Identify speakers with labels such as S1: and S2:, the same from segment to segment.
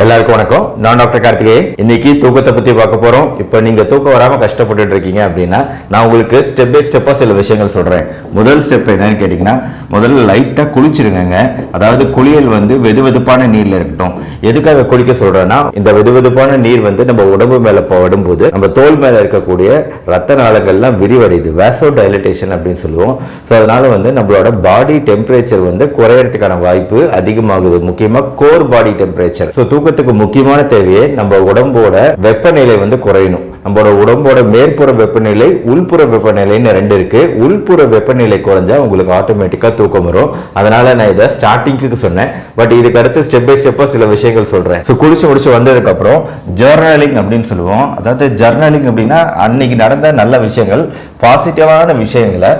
S1: எல்லாருக்கும் வணக்கம். நான் டாக்டர் கார்த்திகேயன். இன்னைக்கு தூக்கத்தை பத்தி பார்க்க போறோம். இப்போ நீங்க தூக்கம் வராம கஷ்டப்பட்டு இருக்கீங்க அப்படின்னா நான் உங்களுக்கு ஸ்டெப் பை ஸ்டெப்பா சில விஷயங்கள் சொல்றேன். முதல் ஸ்டெப் என்னன்னு கேட்டீங்கன்னா, முதல்ல லைட்டா குளிச்சிருங்க. அதாவது குளியல் வெதுவெதுப்பான நீர்ல இருக்கட்டும். எதுக்காக குளிக்க சொல்றேன்னா, இந்த வெதுவெதுப்பான நீர் நம்ம உடம்பு மேல படும்போது நம்ம தோல் மேல இருக்கக்கூடிய ரத்த நாளங்கள்லாம் விரிவடையுது, வேசோ டைலட்டேஷன் அப்படின்னு சொல்லுவோம். ஸோ அதனால நம்மளோட பாடி டெம்பரேச்சர் குறையறதுக்கான வாய்ப்பு அதிகமாகுது. முக்கியமா கோர் பாடி டெம்பரேச்சர். ஸோ தூக்கத்துக்கு முக்கியமான தேவையே நம்ம உடம்போட வெப்பநிலை குறையணும். நம்மளோட உடம்போட மேற்புற வெப்பநிலை, உள்புற வெப்பநிலைன்னு ரெண்டு இருக்கு. உள்புற வெப்பநிலை குறைஞ்சா உங்களுக்கு ஆட்டோமேட்டிக்கா தூக்கம் வரும். அதனால நான் இதை ஸ்டார்டிங்க்கு சொன்னேன். பட் இதுக்கு அடுத்து ஸ்டெப் பை ஸ்டெப்பா சில விஷயங்கள் சொல்றேன். ஸோ குளிச்சு முடிச்சு வந்ததுக்கு அப்புறம் ஜர்னலிங் அப்படின்னு சொல்லுவோம். அதாவது ஜர்னலிங் அப்படின்னா அன்னைக்கு நடந்த நல்ல விஷயங்கள், பாசிட்டிவான விஷயங்களை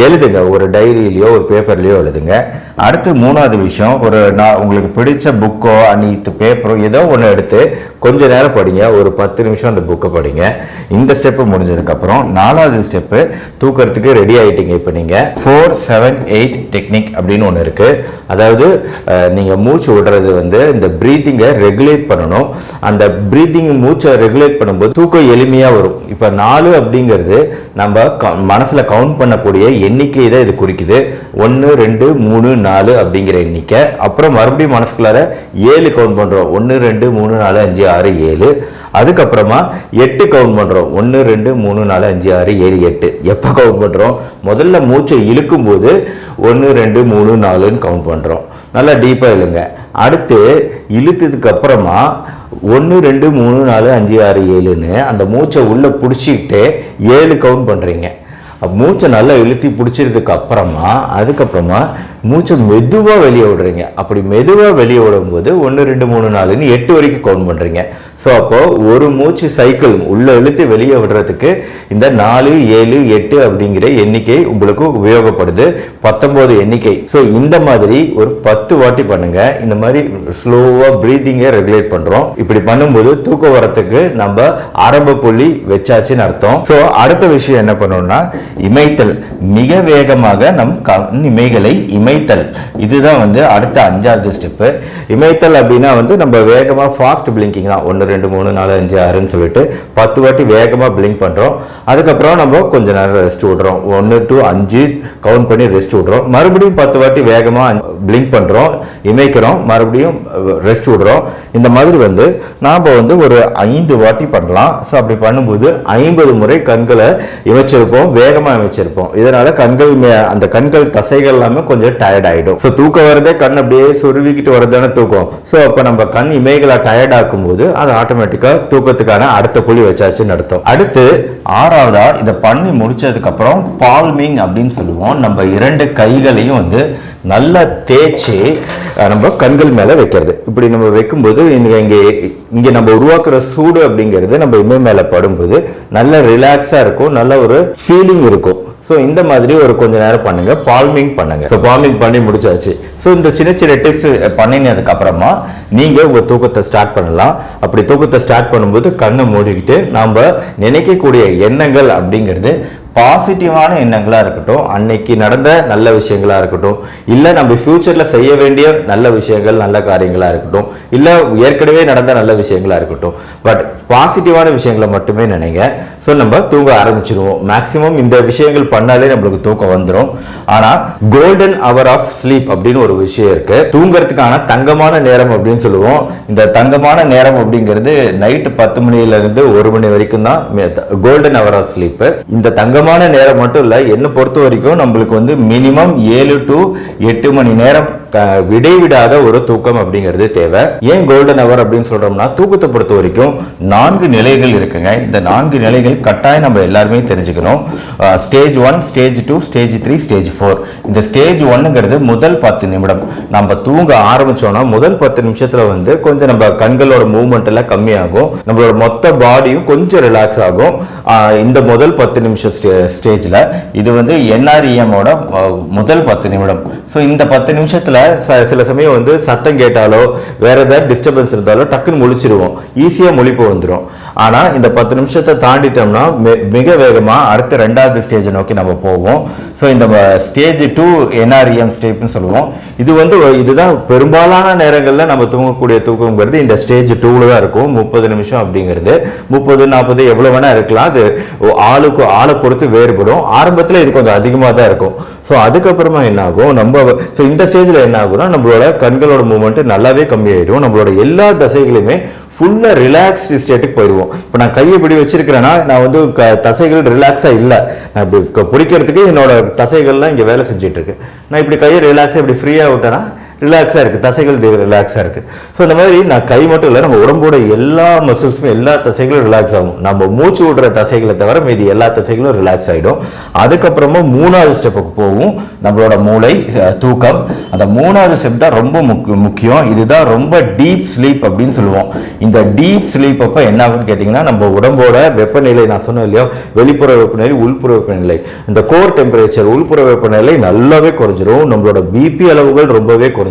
S1: எழுதுங்க. ஒரு டைரியிலையோ ஒரு பேப்பர்லயோ எழுதுங்க. அடுத்து மூணாவது விஷயம், உங்களுக்கு பிடிச்ச புக்கோ அன்னைக்கு பேப்பரோ ஏதோ ஒன்று எடுத்து கொஞ்ச நேரம் படிங்க. ஒரு 10 நிமிஷம் அந்த புக்கை படிங்க. இந்த ஸ்டெப்பு முடிஞ்சதுக்கு அப்புறம் நாலாவது ஸ்டெப்பு, தூக்கறதுக்கு ரெடி ஆயிட்டீங்க. இப்போ நீங்க 4-7-8 டெக்னிக் அப்படின்னு ஒன்று இருக்கு. அதாவது நீங்க மூச்சு விடுறது இந்த பிரீத்திங்கை ரெகுலேட் பண்ணணும். அந்த பிரீத்திங் மூச்சை ரெகுலேட் பண்ணும்போது தூக்கம் எளிமையா வரும். இப்போ 4 அப்படிங்கிறது நம்ம மனசுல கவுண்ட் பண்ணக்கூடிய எண்ணிக்கை தான் இது குறிக்குது. 1 2 3 4 அப்படிங்கிற எண்ணிக்கை. அப்புறம் மறுபடியும் மனசுக்குள்ளார 7 கவுண்ட் பண்றோம். 1 2 3 4 5 6 7. அதுக்கப்புறமா 8 கவுண்ட் பண்றோம். 1 2 3 4 5 6 7 8. எப்ப கவுண்ட் பண்றோம்? முதல்ல மூச்சை இழுக்கும் போது 1 2 3 4ன்னு கவுண்ட் பண்றோம். நல்லா டீப்பா இழுங்க. அடுத்து இழுத்ததுக்கு அப்புறமா 1 2 3 4 5 6 7ன்னு அந்த மூச்சை உள்ள பிடிச்சிக்கிட்டு 7 கவுண்ட் பண்றீங்க. மூச்சை நல்லா இழுத்தி பிடிச்சதுக்கு அப்புறமா அதுக்கப்புறமா மூச்சை மெதுவாக வெளியே விடுறீங்க. அப்படி மெதுவாக வெளியே விடும்போது 1 2 3 4ன்னு 8 வரைக்கும் கவுண்ட் பண்ணுறீங்க. ஸோ அப்போ ஒரு மூச்சு சைக்கிள் உள்ள இழுத்து வெளியே விடுறதுக்கு இந்த 4 7 8 அப்படிங்கிற எண்ணிக்கை உங்களுக்கு உபயோகப்படுது. 19 எண்ணிக்கை. ஸோ இந்த மாதிரி ஒரு 10 வாட்டி பண்ணுங்க. இந்த மாதிரி ஸ்லோவாக பிரீதிங்கை ரெகுலேட் பண்ணுறோம். இப்படி பண்ணும்போது தூக்கம் வரத்துக்கு நம்ம ஆரம்ப புள்ளி வச்சாச்சுன்னு அர்த்தம். ஸோ அடுத்த விஷயம் என்ன பண்ணணும்னா, இமைத்தல். மிக வேகமாக நம் கண் இமைகளை இமைத்தல். இதுதான் அடுத்த 5வது ஸ்டெப்பு. இமைத்தல் அப்படின்னா நம்ம வேகமா ஃபாஸ்ட் பிளிங்கிங் தான். 1 2 3 4 5 6ன்னு சொல்லிட்டு 10 வாட்டி வேகமா பிளிங்க் பண்றோம். அதுக்கப்புறம் நம்ம கொஞ்ச நேரம் ரெஸ்ட் விடுறோம். 1 to 5 கவுண்ட் பண்ணி ரெஸ்ட் விடுறோம். மறுபடியும் 10 வாட்டி வேகமா பிளிங்க் பண்றோம், இமைக்கிறோம், மறுபடியும் ரெஸ்ட் விடுறோம். இந்த மாதிரி நாம ஒரு 5 வாட்டி பண்ணலாம். ஸோ அப்படி பண்ணும்போது 50 முறை கண்களை இமைச்சிருப்போம், வேகமா இமைச்சிருப்போம். இதனால அந்த கண்கள் தசைகள் எல்லாமே கொஞ்சம் டயர்ட் ஆயிடும். ஸோ தூக்கம் வரதே கண் அப்படியே சொருவிக்கிட்டு வரதானே தூக்கம். ஸோ அப்போ நம்ம கண் இமைகளை டயர்ட் ஆக்கும் போது அது ஆட்டோமேட்டிக்கா தூக்கத்துக்கான அடுத்த புள்ளி வச்சாச்சுன்னு அர்த்தம். அடுத்து 6வதா இதை பண்ணி முடிச்சதுக்கு அப்புறம் பால்மிங் அப்படின்னு சொல்லுவோம். நம்ம 2 கைகளையும் நல்லா தேய்ச்சி நம்ம கண்கள் மேல வைக்கிறது. இப்படி நம்ம வைக்கும்போது இங்க நம்ம உருவாக்குற சூடு அப்படிங்கிறது நம்ம இமை மேல படும்போது நல்ல ரிலாக்ஸா இருக்கும், நல்ல ஒரு ஃபீலிங் இருக்கும். ஸோ இந்த மாதிரி ஒரு கொஞ்ச நேரம் பண்ணுங்க, பால்மிங் பண்ணுங்க. ஸோ பால்மிங் பண்ணி முடிச்சாச்சு. ஸோ இந்த சின்ன சின்ன டிப்ஸ் பண்ணினதுக்கு அப்புறமா நீங்க உங்க தூக்கத்தை ஸ்டார்ட் பண்ணலாம். அப்படி தூக்கத்தை ஸ்டார்ட் பண்ணும்போது கண்ணை மூடிக்கிட்டு நம்ம நினைக்கக்கூடிய எண்ணங்கள் அப்படிங்கிறது பாசிட்டிவான எண்ணங்களா இருக்கட்டும், அன்னைக்கு நடந்த நல்ல விஷயங்களா இருக்கட்டும், இல்ல நம்ம ஃபியூச்சர்ல செய்ய வேண்டிய நல்ல விஷயங்கள், நல்ல காரியங்களா இருக்கட்டும், இல்ல ஏற்கனவே நடந்த நல்ல விஷயங்களா இருக்கட்டும், பட் பாசிட்டிவான விஷயங்களை மட்டுமே நினைங்க. ஸோ நம்ம தூங்க ஆரம்பிச்சிருவோம். மேக்சிமம் இந்த விஷயங்கள் பண்ணாலே நம்மளுக்கு தூக்கம் வந்துடும். ஆனா கோல்டன் அவர் ஆஃப் ஸ்லீப் அப்படின்னு ஒரு விஷயம் இருக்கு. தூங்குறதுக்கான தங்கமான நேரம் அப்படின்னு சொல்லுவோம். இந்த தங்கமான நேரம் அப்படிங்கிறது நைட்டு 10 மணில இருந்து 1 மணி வரைக்கும் தான் கோல்டன் அவர் ஆஃப் ஸ்லீப். இந்த தங்கமான நேரம் மட்டும் இல்ல, என்ன பொறுத்த வரைக்கும் நம்மளுக்கு மினிமம் 7 to 8 மணி நேரம் விடைவிடாத ஒரு தூக்கம் அப்படிங்கிறது தேவை. ஏன் கோல்டன் அவர் அப்படின்னு சொல்றோம்னா, தூக்கத்தை பொறுத்த வரைக்கும் 4 நிலைகள் இருக்குங்க. இந்த 4 நிலைகள் கட்டாயம் நம்ம எல்லாருமே தெரிஞ்சுக்கணும். Stage 1, stage 2, stage 3, stage 4. இந்த ஸ்டேஜ் 1ங்கிறது முதல் 10 நிமிடம். நம்ம தூங்க ஆரம்பிச்சோம்னா முதல் 10 நிமிஷத்துல கொஞ்சம் நம்ம கண்களோட மூவ்மெண்ட் எல்லாம் கம்மியாகும், நம்மளோட மொத்த பாடியும் கொஞ்சம் ரிலாக்ஸ் ஆகும். இந்த முதல் 10 நிமிஷம் ஸ்டேஜ்ல இது NREM ஓட முதல் 10 நிமிடம். ஸோ இந்த 10 நிமிஷத்துல சில சமயம் வந்து சத்தம் கேட்டாலோ வேற ஏதாவது டிஸ்டர்பன்ஸ் இருந்தாலோ டக்குன்னு முழிச்சிருவோம், ஈஸியாக முழிப்பு வந்துடும். ஆனால் இந்த 10 நிமிஷத்தை தாண்டிட்டோம்னா மிக வேகமாக அடுத்த 2வது ஸ்டேஜை நோக்கி நம்ம போவோம். ஸோ இந்த ஸ்டேஜ் 2 NREM ஸ்டேப்னு சொல்லுவோம். இதுதான் பெரும்பாலான நேரங்களில் நம்ம தூங்கக்கூடிய தூக்கங்கிறது இந்த ஸ்டேஜ் 2ல தான் இருக்கும். 30 நிமிஷம் அப்படிங்கிறது 30-40 எவ்வளோ வேணா இருக்கலாம். அது ஆளை பொறுத்து வேறுபடும். ஆரம்பத்தில் இது கொஞ்சம் அதிகமாக தான் இருக்கும். ஸோ அதுக்கப்புறமா என்ன ஆகும், இந்த ஸ்டேஜில் என்ன ஆகும்னா நம்மளோட கண்களோட மூவ்மெண்ட் நல்லாவே கம்மியாயிடும். நம்மளோட எல்லா தசைகளுமே ஃபுல்லாக ரிலாக்ஸ்டு ஸ்டேட்டுக்கு போயிடுவோம். இப்போ நான் கையை இப்படி வச்சிருக்கிறேன்னா நான் வந்து தசைகள் ரிலாக்ஸாக இல்லை, நான் இப்படி பிடிக்கிறதுக்கு என்னோட தசைகள்லாம் இங்கே வேலை செஞ்சுட்டு இருக்கு. நான் இப்படி கையை ரிலாக்ஸாக இப்படி ஃப்ரீயாக விட்டேன்னா ரிலாக்ஸாக இருக்குது, தசைகள் ரிலாக்ஸாக இருக்குது. ஸோ இந்த மாதிரி நான் கை மட்டும் இல்லை, நம்ம உடம்போட எல்லா மசில்ஸுமே எல்லா தசைகளும் ரிலாக்ஸ் ஆகும். நம்ம மூச்சு விடுற தசைகளை தவிர மீதி எல்லா தசைகளும் ரிலாக்ஸ் ஆகிடும். அதுக்கப்புறமா 3வது ஸ்டெப்புக்கு போகும், நம்மளோட மூளை தூக்கம். அந்த 3வது ஸ்டெப் தான் ரொம்ப முக்கியம். இதுதான் ரொம்ப டீப் ஸ்லீப் அப்படின்னு சொல்லுவோம். இந்த டீப் ஸ்லீப் அப்போ என்ன ஆகுன்னு கேட்டிங்கன்னா, நம்ம உடம்போட வெப்பநிலை நான் சொன்னேன் இல்லையோ, வெளிப்புற வெப்பநிலை உள்புற வெப்பநிலை, இந்த கோர் டெம்பரேச்சர் உள்புற வெப்பநிலை நல்லாவே குறைஞ்சிரும். நம்மளோட பிபி அளவுகள் ரொம்பவே குறைஞ்சிரும்.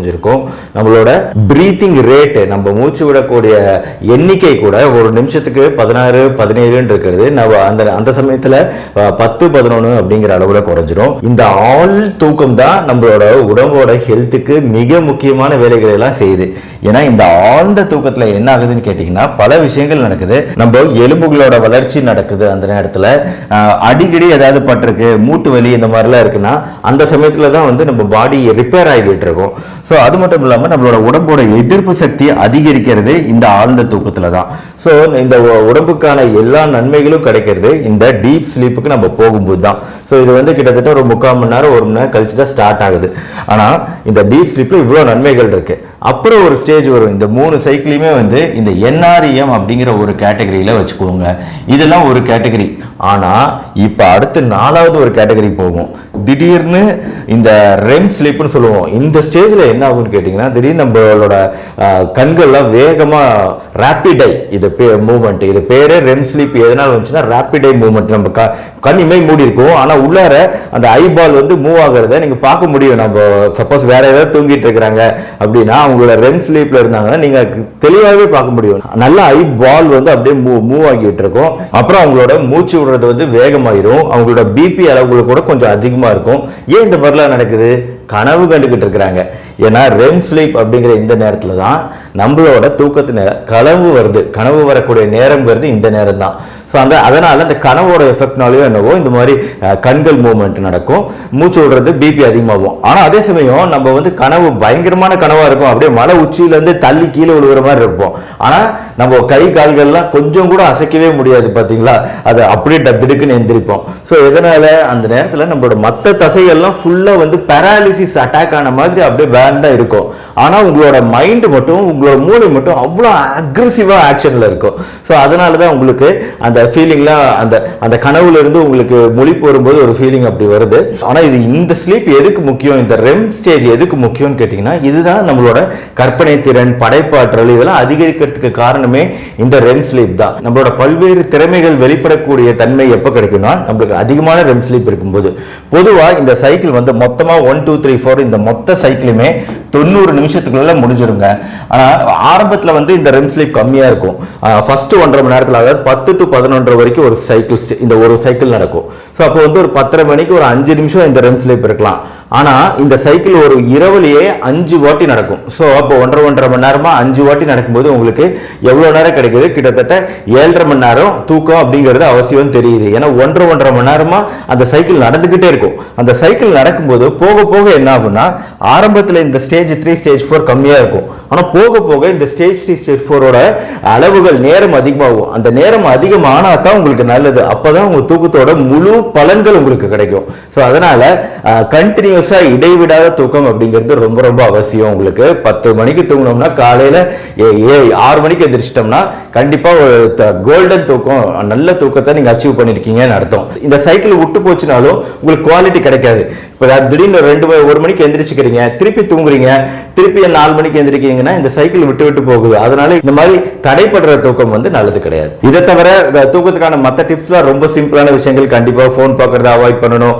S1: நம்மளோட பிரீத்திங் ரேட், நம்ம மூச்சு விடக்கூடிய எண்ணிக்கை கூட ஒரு நிமிஷத்துக்கு 16-17 இருக்கிறது அந்த சமயத்துல 10-11 அப்படிங்கிற அளவுல குறைஞ்சிரும். இந்த ஆள் தூக்கம் தான் நம்மளோட உடம்போட ஹெல்த்துக்கு மிக முக்கியமான வேலைகளை எல்லாம் செய்யுது. ஏன்னா இந்த ஆழ்ந்த தூக்கத்துல என்ன ஆகுதுன்னு கேட்டீங்கன்னா பல விஷயங்கள் நடக்குது. நம்ம எலும்புகளோட வளர்ச்சி நடக்குது. அந்த நேரத்துல அடிக்கடி ஏதாவது பட்டிருக்கு, மூட்டு வலி இந்த மாதிரிலாம் இருக்குன்னா அந்த சமயத்துல தான் வந்து நம்ம பாடி ரிப்பேர் ஆகிட்டு இருக்கும். ஸோ அது மட்டும் இல்லாமல் நம்மளோட உடம்போட எதிர்ப்பு சக்தியை அதிகரிக்கிறது இந்த ஆழ்ந்த தூக்கத்தில் தான். ஸோ இந்த உடம்புக்கான எல்லா நன்மைகளும் கிடைக்கிறது இந்த டீப் ஸ்லீப்புக்கு நம்ம போகும்போது தான். ஸோ இது வந்து கிட்டத்தட்ட ஒரு 3/4 மணி நேரம் 1 மணி நேரம் கழிச்சு தான் ஸ்டார்ட் ஆகுது. ஆனால் இந்த டீப் ஸ்லீப்பில் இவ்வளோ நன்மைகள் இருக்கு. அப்புறம் ஒரு ஸ்டேஜ் வரும். இந்த 3 சைக்கிளையுமே வந்து இந்த NREM அப்படிங்கிற ஒரு கேட்டகரியில் வச்சுக்கோங்க. இதெல்லாம் ஒரு கேட்டகரி. ஆனால் இப்போ அடுத்து 4வது ஒரு கேட்டகரி போகும். திடீர்னு இந்த REM ஸ்லீப்னு சொல்லுவோம். இந்த ஸ்டேஜில் என்ன ஆகும்னு கேட்டிங்கன்னா, திடீர்னு நம்மளோட கண்கள்லாம் வேகமாக ரேப்பிட் ஐ இது மூவ்மெண்ட், இது பேரே REM ஸ்லீப் எதனால் வந்துச்சுன்னா ரேப்பிட் ஐ மூவ்மெண்ட். நம்ம கண் இமை மூடி இருக்கும், ஆனால் உள்ளார அந்த ஐபால் வந்து மூவ் ஆகிறத நீங்கள் பார்க்க முடியும். நம்ம சப்போஸ் வேற ஏதாவது தூங்கிட்டு இருக்கிறாங்க அப்படின்னா அவங்களோட REM ஸ்லீப்ல இருந்தாங்கன்னா நீங்கள் தெளிவாகவே பார்க்க முடியும். நல்ல ஐபால் வந்து அப்படியே மூவ் ஆகிட்டு இருக்கும். அப்புறம் அவங்களோட மூச்சு விடுறது வந்து வேகமாயிரும். அவங்களோட பிபி அளவுகள் கூட கொஞ்சம் அதிகமாக இருக்கும். ஏன் இந்த மாதிரிலாம் நடக்குது? கனவு கண்டுகிட்டு இருக்கிறாங்க. ஏன்னா REM ஸ்லீப் அப்படிங்கிற இந்த நேரத்துல தான் நம்மளோட தூக்கத்து கனவு வருது. கனவு வரக்கூடிய நேரம் வருது இந்த நேரம் தான். ஸோ அதனால அந்த கனவோட எஃபெக்ட்னாலேயோ என்னவோ இந்த மாதிரி கண்கள் மூவ்மெண்ட் நடக்கும், மூச்சு விடுறது, பிபி அதிகமாகும். ஆனால் அதே சமயம் நம்ம வந்து கனவு பயங்கரமான கனவாக இருக்கும், அப்படியே மலை உச்சியிலேருந்து தள்ளி கீழே விழுகிற மாதிரி இருப்போம். ஆனால் நம்ம கை கால்கள்லாம் கொஞ்சம் கூட அசைக்கவே முடியாது, பார்த்தீங்களா? அது அப்படியே திடுக்குன்னு எந்திரிப்போம். ஸோ இதனால அந்த நேரத்தில் நம்மளோட மற்ற தசைகள்லாம் ஃபுல்லாக வந்து பேராலிசிஸ் அட்டாக் ஆன மாதிரி அப்படியே பேண்டாக இருக்கும். ஆனால் உங்களோட மைண்டு மட்டும், உங்களோட மூளை மட்டும் அவ்வளோ அக்ரெசிவாக ஆக்ஷனில் இருக்கும். ஸோ அதனால தான் உங்களுக்கு அந்த ஃபீலிங்லாம் அந்த கனவுல இருந்து உங்களுக்கு முழிப்பு வரும்போது ஒரு ஃபீலிங் அப்படி வருது. ஆனால் இது இந்த ஸ்லீப் எதுக்கு முக்கியம், இந்த REM ஸ்டேஜ் எதுக்கு முக்கியம்னு கேட்டிங்கன்னா, இதுதான் நம்மளோட கற்பனை திறன், படைப்பாற்றல் இதெல்லாம் அதிகரிக்கிறதுக்கு காரணமே இந்த REM ஸ்லீப் தான். நம்மளோட பல்வேறு திறமைகள் வெளிப்படக்கூடிய தன்மை எப்போ கிடைக்கும்னா நம்மளுக்கு அதிகமான REM ஸ்லீப் இருக்கும்போது. பொதுவாக இந்த சைக்கிள் வந்து மொத்தமாக 1 2 3 4 இந்த மொத்த சைக்கிளுமே 90 நிமிஷத்துக்குள்ள முடிஞ்சிருங்க. ஆனால் ஆரம்பத்தில் வந்து இந்த REM ஸ்லீப் கம்மியாக இருக்கும். ஃபர்ஸ்ட் 1.5 மணி நேரத்தில், அதாவது 10 to 11 வரைக்கும் ஒரு சைக்கிள், இந்த ஒரு சைக்கிள் நடக்கும். ஸோ அப்போ வந்து ஒரு 10:30 மணிக்கு ஒரு 5 நிமிஷம் இந்த REM ஸ்லீப் இருக்கலாம். ஆனால் இந்த சைக்கிள் ஒரு இரவுலேயே 5 வாட்டி நடக்கும். ஸோ அப்போ 1.5 மணி நேரமாக 5 வாட்டி நடக்கும்போது உங்களுக்கு எவ்வளோ நேரம் கிடைக்குது? கிட்டத்தட்ட 7.5 மணி நேரம் தூக்கம் அப்படிங்கிறது அவசியம் தெரியுது. ஏன்னா 1.5 மணி நேரமாக அந்த சைக்கிள் நடந்துக்கிட்டே இருக்கும். அந்த சைக்கிள் நடக்கும்போது போக போக என்ன ஆகும்னா, ஆரம்பத்தில் இந்த ஸ்டேஜ் 3 ஸ்டேஜ் 4 கம்மியாக இருக்கும். ஆனால் போக போக இந்த ஸ்டேஜ் 3 ஸ்டேஜ் 4ஓட அளவுகள் நேரம் அதிகமாகும். அந்த நேரம் அதிகமானா தான் உங்களுக்கு நல்லது. அப்போதான் உங்கள் தூக்கத்தோட முழு பலன்கள் உங்களுக்கு கிடைக்கும். ஸோ அதனால கண்டினியூ இடைவிடாத தூக்கம் அப்படிங்கிறது ரொம்ப ரொம்ப அவசியம். உங்களுக்கு 10 மணிக்கு தூங்கினோம்னா காலையில 6 மணிக்கு எந்திரிச்சிட்டோம்னா கண்டிப்பா ஒரு கோல்டன் தூக்கம், நல்ல தூக்கத்தை நீங்க அச்சீவ் பண்ணிருக்கீங்கன்னு அர்த்தம். இந்த சைக்கிள் விட்டு போச்சுனாலும் உங்களுக்கு குவாலிட்டி கிடைக்காது. இப்போ திடீர்னு 1 மணிக்கு எந்திரிச்சுக்கிறீங்க, திருப்பி தூங்குறீங்க, திருப்பி 4 மணிக்கு எந்திரிக்கீங்கன்னா இந்த சைக்கிள் விட்டு விட்டு போகுது. அதனால இந்த மாதிரி தடைப்படுற தூக்கம் வந்து நல்லது கிடையாது. இதை தவிர தூக்கத்துக்கான மற்ற டிப்ஸ்லாம் ரொம்ப சிம்பிளான விஷயங்கள். கண்டிப்பா போன் பார்க்கறத அவாய்ட் பண்ணணும்,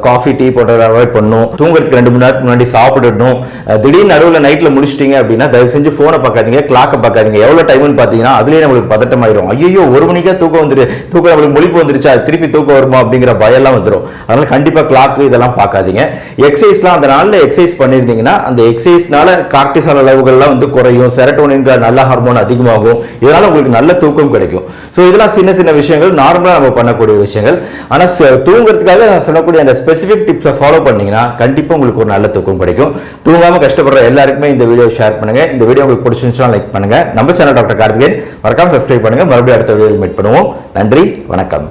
S1: காஃபி டீ போடுறத அவாய்ட் பண்ணணும். தூங்குறதுக்கு 2 மணி நேரத்துக்கு முன்னாடி சாப்பிடணும். திடீர்னு நடுவில் நைட்ல முடிச்சிட்டீங்க அப்படின்னா தயவு செஞ்சு போனை பார்க்காதீங்க, கிளாக்கை பார்க்காதீங்க. எவ்வளவு டைம்னு பார்த்தீங்கன்னா அதுலேயே நம்மளுக்கு பதட்டமாயிரும். ஐயோ 1 மணிக்கே தூக்கம் நம்மளுக்கு முழிப்பு வந்துருச்சா, திருப்பி தூக்கம் வருமா அப்படிங்கிற பயம்லாம் வந்துடும். அதனால கண்டிப்பா கிளாக் இதெல்லாம் பார்க்காதீங்க. எக்ஸசைஸ்லாம் அந்த நாளில் எக்ஸசைஸ் பண்ணியிருந்தீங்கன்னா அந்த எக்ஸசைஸ்னால கார்டிசால் அளவுகள்லாம் குறையும், செரட்டோனின்கிற நல்ல ஹார்மோன் அதிகமாகும். இதனால உங்களுக்கு நல்ல தூக்கம் கிடைக்கும். ஸோ இதெல்லாம் சின்ன சின்ன விஷயங்கள், நார்மலாக நம்ம பண்ணக்கூடிய விஷயங்கள். ஆனால் தூங்குறதுக்காக நான் சொல்லக்கூடிய அந்த ஸ்பெசிஃபிக் டிப்ஸை ஃபாலோ பண்ணீங்கன்னா கண்டிப்பாக உங்களுக்கு ஒரு நல்ல தூக்கம் கிடைக்கும். தூங்காம கஷ்டப்படுற எல்லாருக்குமே இந்த வீடியோ ஷேர் பண்ணுங்க. இந்த வீடியோ உங்களுக்கு பிடிச்சிருந்துச்சுன்னா லைக் பண்ணுங்க. நம்ம சேனல் டாக்டர் கார்த்திகேயன் மறக்காம சப்ஸ்கிரைப் பண்ணுங்க. மறுபடியும் அடுத்த வீடியோவில் மீட் பண்ணுவோம். நன்றி, வணக்கம்.